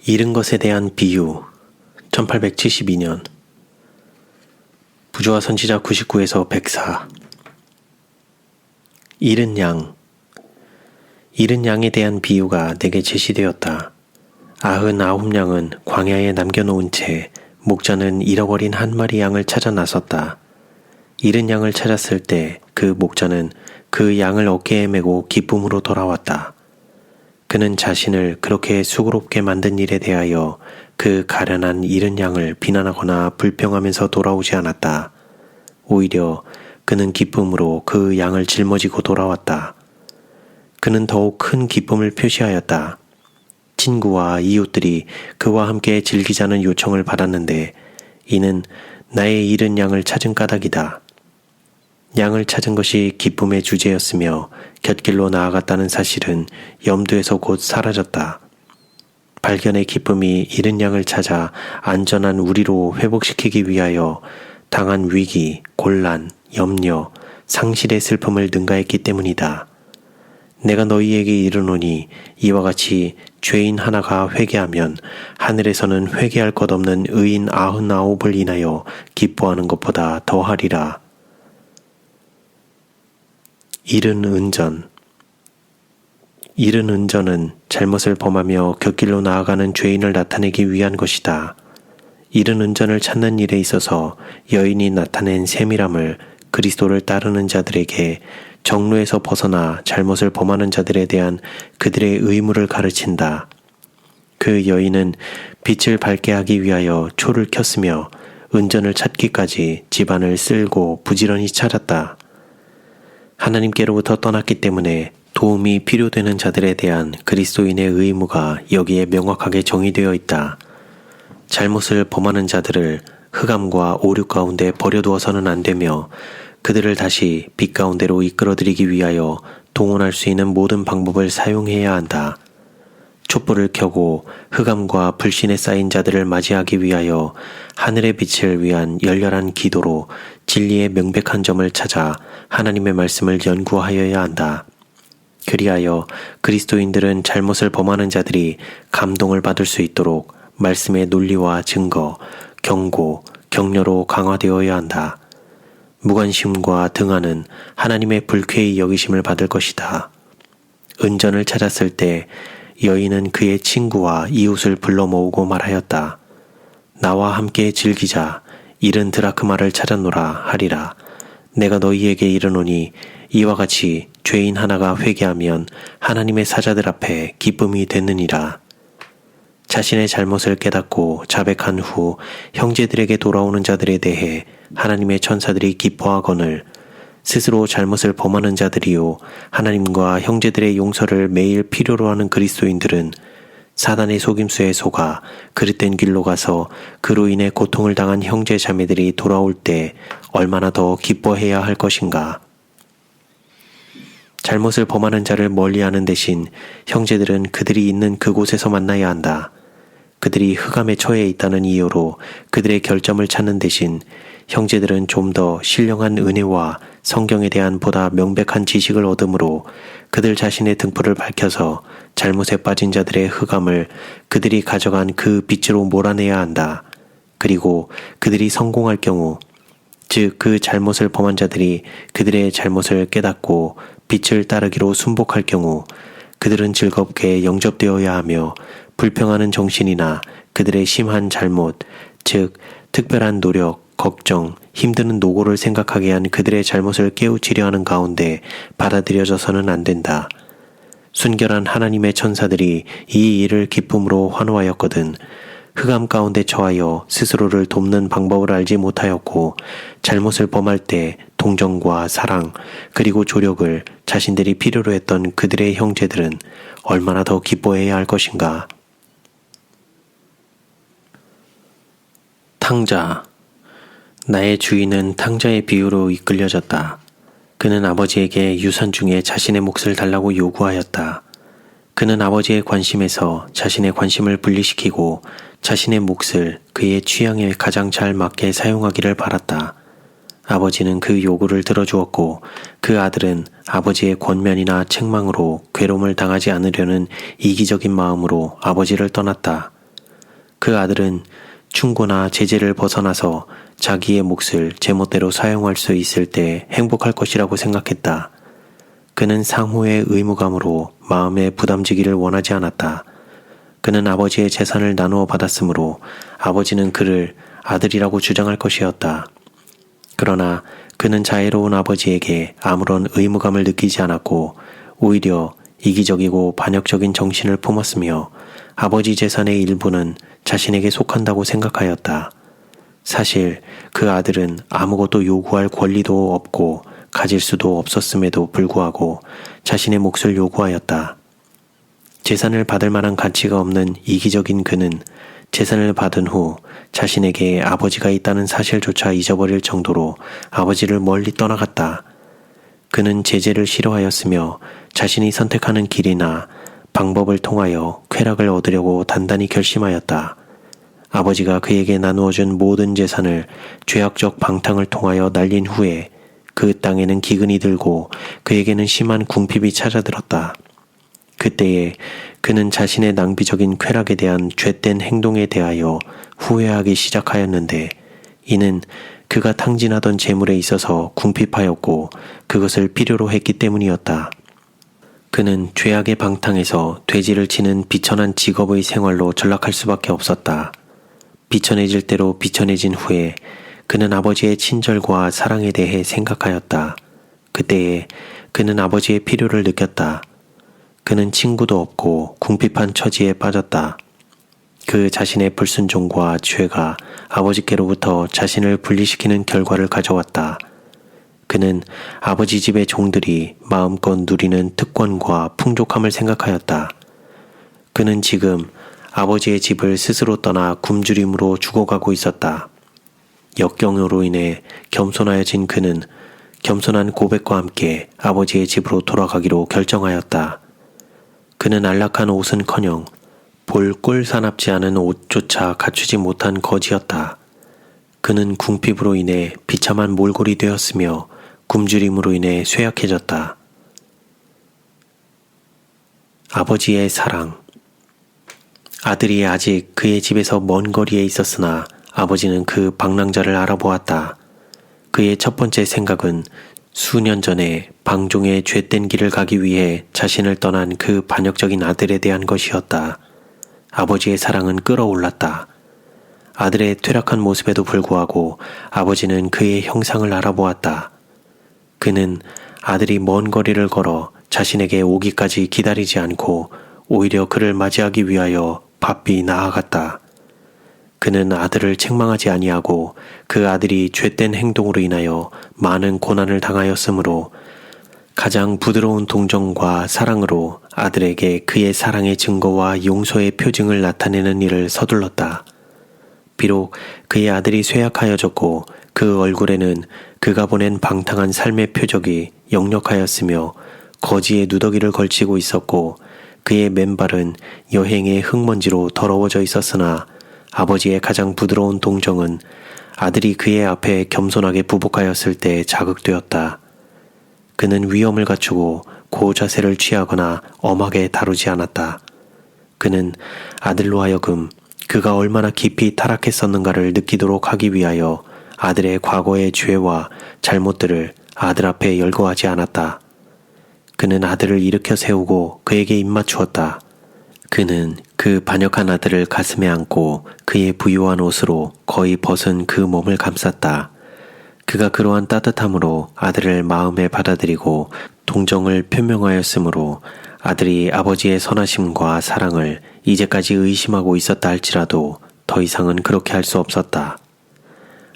잃은 것에 대한 비유 1872년 부조화 선지자 99에서 104 잃은 양에 대한 비유가 내게 제시되었다. 99양은 광야에 남겨놓은 채 목자는 잃어버린 한 마리 양을 찾아 나섰다. 잃은 양을 찾았을 때 그 목자는 그 양을 어깨에 메고 기쁨으로 돌아왔다. 그는 자신을 그렇게 수고롭게 만든 일에 대하여 그 가련한 잃은 양을 비난하거나 불평하면서 돌아오지 않았다. 오히려 그는 기쁨으로 그 양을 짊어지고 돌아왔다. 그는 더욱 큰 기쁨을 표시하였다. 친구와 이웃들이 그와 함께 즐기자는 요청을 받았는데 이는 나의 잃은 양을 찾은 까닭이다. 양을 찾은 것이 기쁨의 주제였으며 곁길로 나아갔다는 사실은 염두에서 곧 사라졌다. 발견의 기쁨이 잃은 양을 찾아 안전한 우리로 회복시키기 위하여 당한 위기, 곤란, 염려, 상실의 슬픔을 능가했기 때문이다. 내가 너희에게 이르노니 이와 같이 죄인 하나가 회개하면 하늘에서는 회개할 것 없는 의인 99을 인하여 기뻐하는 것보다 더하리라. 잃은 은전은 잘못을 범하며 곁길로 나아가는 죄인을 나타내기 위한 것이다. 잃은 은전을 찾는 일에 있어서 여인이 나타낸 세밀함을 그리스도를 따르는 자들에게 정로에서 벗어나 잘못을 범하는 자들에 대한 그들의 의무를 가르친다. 그 여인은 빛을 밝게 하기 위하여 초를 켰으며 은전을 찾기까지 집안을 쓸고 부지런히 찾았다. 하나님께로부터 떠났기 때문에 도움이 필요되는 자들에 대한 그리스도인의 의무가 여기에 명확하게 정의되어 있다. 잘못을 범하는 자들을 흑암과 오류 가운데 버려두어서는 안 되며 그들을 다시 빛 가운데로 이끌어들이기 위하여 동원할 수 있는 모든 방법을 사용해야 한다. 촛불을 켜고 흑암과 불신에 쌓인 자들을 맞이하기 위하여 하늘의 빛을 위한 열렬한 기도로 진리의 명백한 점을 찾아 하나님의 말씀을 연구하여야 한다. 그리하여 그리스도인들은 잘못을 범하는 자들이 감동을 받을 수 있도록 말씀의 논리와 증거, 경고, 격려로 강화되어야 한다. 무관심과 등하는 하나님의 불쾌히 여기심을 받을 것이다. 은전을 찾았을 때 여인은 그의 친구와 이웃을 불러 모으고 말하였다. 나와 함께 즐기자. 잃은 드라크마를 찾았노라 하리라. 내가 너희에게 이르노니 이와 같이 죄인 하나가 회개하면 하나님의 사자들 앞에 기쁨이 되느니라. 자신의 잘못을 깨닫고 자백한 후 형제들에게 돌아오는 자들에 대해 하나님의 천사들이 기뻐하거늘 스스로 잘못을 범하는 자들이요 하나님과 형제들의 용서를 매일 필요로 하는 그리스도인들은 사단의 속임수에 속아 그릇된 길로 가서 그로 인해 고통을 당한 형제 자매들이 돌아올 때 얼마나 더 기뻐해야 할 것인가. 잘못을 범하는 자를 멀리하는 대신 형제들은 그들이 있는 그곳에서 만나야 한다. 그들이 흑암에 처해 있다는 이유로 그들의 결점을 찾는 대신 형제들은 좀 더 신령한 은혜와 성경에 대한 보다 명백한 지식을 얻으므로 그들 자신의 등불을 밝혀서 잘못에 빠진 자들의 흑암을 그들이 가져간 그 빛으로 몰아내야 한다. 그리고 그들이 성공할 경우, 즉 그 잘못을 범한 자들이 그들의 잘못을 깨닫고 빛을 따르기로 순복할 경우 그들은 즐겁게 영접되어야 하며 불평하는 정신이나 그들의 심한 잘못, 즉 특별한 노력, 걱정, 힘드는 노고를 생각하게 한 그들의 잘못을 깨우치려 하는 가운데 받아들여져서는 안 된다. 순결한 하나님의 천사들이 이 일을 기쁨으로 환호하였거든 흑암 가운데 처하여 스스로를 돕는 방법을 알지 못하였고 잘못을 범할 때 동정과 사랑 그리고 조력을 자신들이 필요로 했던 그들의 형제들은 얼마나 더 기뻐해야 할 것인가. 탕자. 나의 주인은 탕자의 비유로 이끌려졌다. 그는 아버지에게 유산 중에 자신의 몫을 달라고 요구하였다. 그는 아버지의 관심에서 자신의 관심을 분리시키고 자신의 몫을 그의 취향에 가장 잘 맞게 사용하기를 바랐다. 아버지는 그 요구를 들어주었고 그 아들은 아버지의 권면이나 책망으로 괴로움을 당하지 않으려는 이기적인 마음으로 아버지를 떠났다. 그 아들은 충고나 제재를 벗어나서 자기의 몫을 제멋대로 사용할 수 있을 때 행복할 것이라고 생각했다. 그는 상호의 의무감으로 마음에 부담지기를 원하지 않았다. 그는 아버지의 재산을 나누어 받았으므로 아버지는 그를 아들이라고 주장할 것이었다. 그러나 그는 자애로운 아버지에게 아무런 의무감을 느끼지 않았고 오히려 이기적이고 반역적인 정신을 품었으며 아버지 재산의 일부는 자신에게 속한다고 생각하였다. 사실 그 아들은 아무것도 요구할 권리도 없고 가질 수도 없었음에도 불구하고 자신의 몫을 요구하였다. 재산을 받을 만한 가치가 없는 이기적인 그는 재산을 받은 후 자신에게 아버지가 있다는 사실조차 잊어버릴 정도로 아버지를 멀리 떠나갔다. 그는 제재를 싫어하였으며 자신이 선택하는 길이나 방법을 통하여 쾌락을 얻으려고 단단히 결심하였다. 아버지가 그에게 나누어준 모든 재산을 죄악적 방탕을 통하여 날린 후에 그 땅에는 기근이 들고 그에게는 심한 궁핍이 찾아들었다. 그때에 그는 자신의 낭비적인 쾌락에 대한 죄된 행동에 대하여 후회하기 시작하였는데 이는 그가 탕진하던 재물에 있어서 궁핍하였고 그것을 필요로 했기 때문이었다. 그는 죄악의 방탕에서 돼지를 치는 비천한 직업의 생활로 전락할 수밖에 없었다. 비천해질 대로 비천해진 후에 그는 아버지의 친절과 사랑에 대해 생각하였다. 그때에 그는 아버지의 필요를 느꼈다. 그는 친구도 없고 궁핍한 처지에 빠졌다. 그 자신의 불순종과 죄가 아버지께로부터 자신을 분리시키는 결과를 가져왔다. 그는 아버지 집의 종들이 마음껏 누리는 특권과 풍족함을 생각하였다. 그는 지금 아버지의 집을 스스로 떠나 굶주림으로 죽어가고 있었다. 역경으로 인해 겸손하여진 그는 겸손한 고백과 함께 아버지의 집으로 돌아가기로 결정하였다. 그는 안락한 옷은커녕 볼 꼴사납지 않은 옷조차 갖추지 못한 거지였다. 그는 궁핍으로 인해 비참한 몰골이 되었으며 굶주림으로 인해 쇠약해졌다. 아버지의 사랑. 아들이 아직 그의 집에서 먼 거리에 있었으나 아버지는 그 방랑자를 알아보았다. 그의 첫 번째 생각은 수년 전에 방종의 죄된 길을 가기 위해 자신을 떠난 그 반역적인 아들에 대한 것이었다. 아버지의 사랑은 끓어올랐다. 아들의 퇴락한 모습에도 불구하고 아버지는 그의 형상을 알아보았다. 그는 아들이 먼 거리를 걸어 자신에게 오기까지 기다리지 않고 오히려 그를 맞이하기 위하여 바삐 나아갔다. 그는 아들을 책망하지 아니하고 그 아들이 죄된 행동으로 인하여 많은 고난을 당하였으므로 가장 부드러운 동정과 사랑으로 아들에게 그의 사랑의 증거와 용서의 표징을 나타내는 일을 서둘렀다. 비록 그의 아들이 쇠약하여졌고 그 얼굴에는 그가 보낸 방탕한 삶의 표적이 역력하였으며 거지의 누더기를 걸치고 있었고 그의 맨발은 여행의 흙먼지로 더러워져 있었으나 아버지의 가장 부드러운 동정은 아들이 그의 앞에 겸손하게 부복하였을 때 자극되었다. 그는 위엄을 갖추고 고자세를 취하거나 엄하게 다루지 않았다. 그는 아들로 하여금 그가 얼마나 깊이 타락했었는가를 느끼도록 하기 위하여 아들의 과거의 죄와 잘못들을 아들 앞에 열거하지 않았다. 그는 아들을 일으켜 세우고 그에게 입맞추었다. 그는 그 반역한 아들을 가슴에 안고 그의 부유한 옷으로 거의 벗은 그 몸을 감쌌다. 그가 그러한 따뜻함으로 아들을 마음에 받아들이고 동정을 표명하였으므로 아들이 아버지의 선하심과 사랑을 이제까지 의심하고 있었다 할지라도 더 이상은 그렇게 할 수 없었다.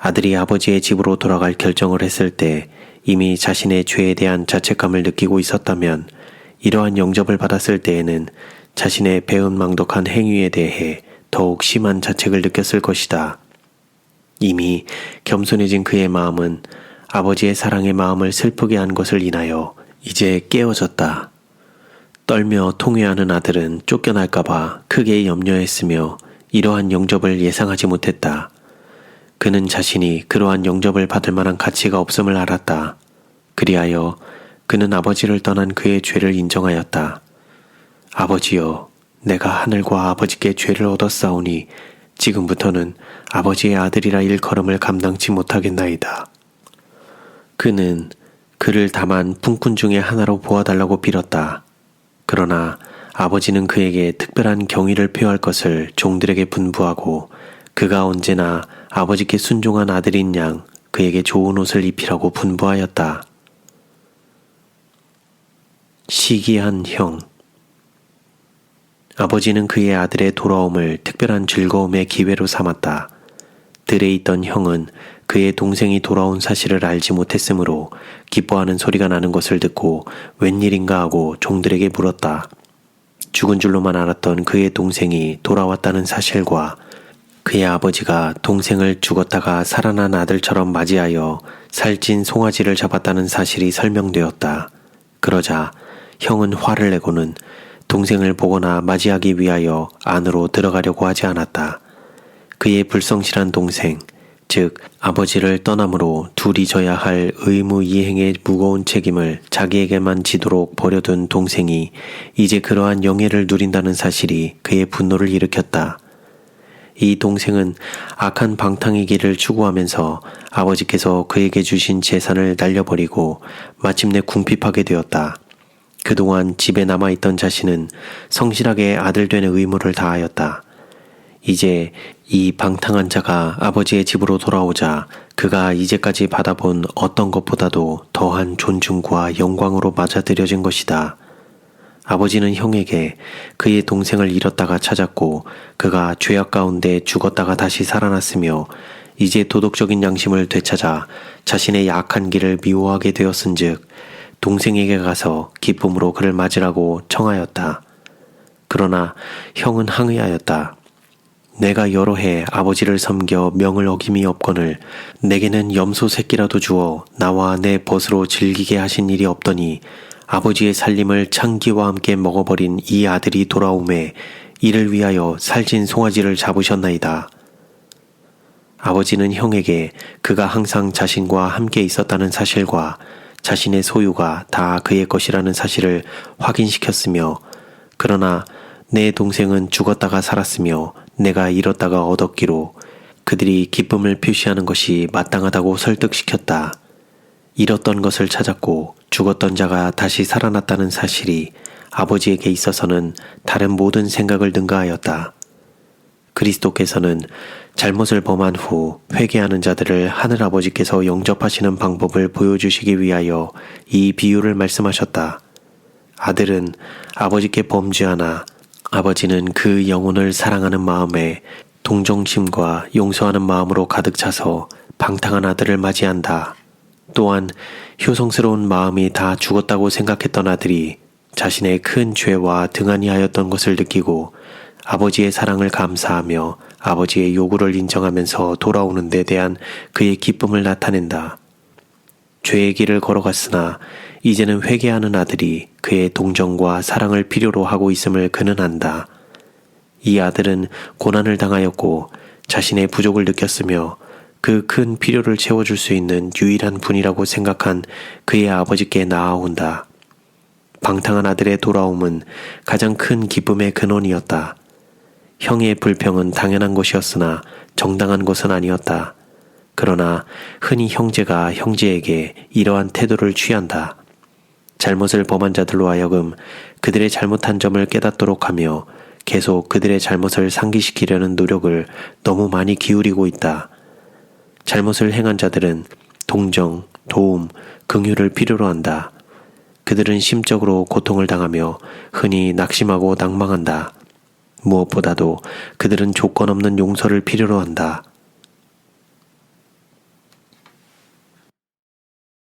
아들이 아버지의 집으로 돌아갈 결정을 했을 때 이미 자신의 죄에 대한 자책감을 느끼고 있었다면 이러한 영접을 받았을 때에는 자신의 배은망덕한 행위에 대해 더욱 심한 자책을 느꼈을 것이다. 이미 겸손해진 그의 마음은 아버지의 사랑의 마음을 슬프게 한 것을 인하여 이제 깨어졌다. 떨며 통회하는 아들은 쫓겨날까봐 크게 염려했으며 이러한 영접을 예상하지 못했다. 그는 자신이 그러한 영접을 받을 만한 가치가 없음을 알았다. 그리하여 그는 아버지를 떠난 그의 죄를 인정하였다. 아버지여, 내가 하늘과 아버지께 죄를 얻었사오니 지금부터는 아버지의 아들이라 일컬음을 감당치 못하겠나이다. 그는 그를 다만 품꾼 중에 하나로 보아달라고 빌었다. 그러나 아버지는 그에게 특별한 경의를 표할 것을 종들에게 분부하고 그가 언제나 아버지께 순종한 아들인 양 그에게 좋은 옷을 입히라고 분부하였다. 시기한 형. 아버지는 그의 아들의 돌아옴을 특별한 즐거움의 기회로 삼았다. 들에 있던 형은 그의 동생이 돌아온 사실을 알지 못했으므로 기뻐하는 소리가 나는 것을 듣고 웬일인가 하고 종들에게 물었다. 죽은 줄로만 알았던 그의 동생이 돌아왔다는 사실과 그의 아버지가 동생을 죽었다가 살아난 아들처럼 맞이하여 살찐 송아지를 잡았다는 사실이 설명되었다. 그러자 형은 화를 내고는 동생을 보거나 맞이하기 위하여 안으로 들어가려고 하지 않았다. 그의 불성실한 동생, 즉 아버지를 떠남으로 둘이 져야 할 의무 이행의 무거운 책임을 자기에게만 지도록 버려둔 동생이 이제 그러한 영예를 누린다는 사실이 그의 분노를 일으켰다. 이 동생은 악한 방탕의 길을 추구하면서 아버지께서 그에게 주신 재산을 날려버리고 마침내 궁핍하게 되었다. 그동안 집에 남아있던 자신은 성실하게 아들 되는 의무를 다하였다. 이제 이 방탕한 자가 아버지의 집으로 돌아오자 그가 이제까지 받아본 어떤 것보다도 더한 존중과 영광으로 맞아들여진 것이다. 아버지는 형에게 그의 동생을 잃었다가 찾았고 그가 죄악 가운데 죽었다가 다시 살아났으며 이제 도덕적인 양심을 되찾아 자신의 약한 길을 미워하게 되었은즉 동생에게 가서 기쁨으로 그를 맞으라고 청하였다. 그러나 형은 항의하였다. 내가 여러 해 아버지를 섬겨 명을 어김이 없거늘 내게는 염소 새끼라도 주어 나와 내 벗으로 즐기게 하신 일이 없더니 아버지의 살림을 창기와 함께 먹어버린 이 아들이 돌아오매 이를 위하여 살찐 송아지를 잡으셨나이다. 아버지는 형에게 그가 항상 자신과 함께 있었다는 사실과 자신의 소유가 다 그의 것이라는 사실을 확인시켰으며 그러나 내 동생은 죽었다가 살았으며 내가 잃었다가 얻었기로 그들이 기쁨을 표시하는 것이 마땅하다고 설득시켰다. 잃었던 것을 찾았고 죽었던 자가 다시 살아났다는 사실이 아버지에게 있어서는 다른 모든 생각을 능가하였다. 그리스도께서는 잘못을 범한 후 회개하는 자들을 하늘아버지께서 영접하시는 방법을 보여주시기 위하여 이 비유를 말씀하셨다. 아들은 아버지께 범죄하나 아버지는 그 영혼을 사랑하는 마음에 동정심과 용서하는 마음으로 가득 차서 방탕한 아들을 맞이한다. 또한 효성스러운 마음이 다 죽었다고 생각했던 아들이 자신의 큰 죄와 등한히 하였던 것을 느끼고 아버지의 사랑을 감사하며 아버지의 요구를 인정하면서 돌아오는 데 대한 그의 기쁨을 나타낸다. 죄의 길을 걸어갔으나 이제는 회개하는 아들이 그의 동정과 사랑을 필요로 하고 있음을 그는 안다. 이 아들은 고난을 당하였고 자신의 부족을 느꼈으며 그 큰 필요를 채워줄 수 있는 유일한 분이라고 생각한 그의 아버지께 나아온다. 방탕한 아들의 돌아옴은 가장 큰 기쁨의 근원이었다. 형의 불평은 당연한 것이었으나 정당한 것은 아니었다. 그러나 흔히 형제가 형제에게 이러한 태도를 취한다. 잘못을 범한 자들로 하여금 그들의 잘못한 점을 깨닫도록 하며 계속 그들의 잘못을 상기시키려는 노력을 너무 많이 기울이고 있다. 잘못을 행한 자들은 동정, 도움, 긍휼을 필요로 한다. 그들은 심적으로 고통을 당하며 흔히 낙심하고 낭망한다. 무엇보다도 그들은 조건 없는 용서를 필요로 한다.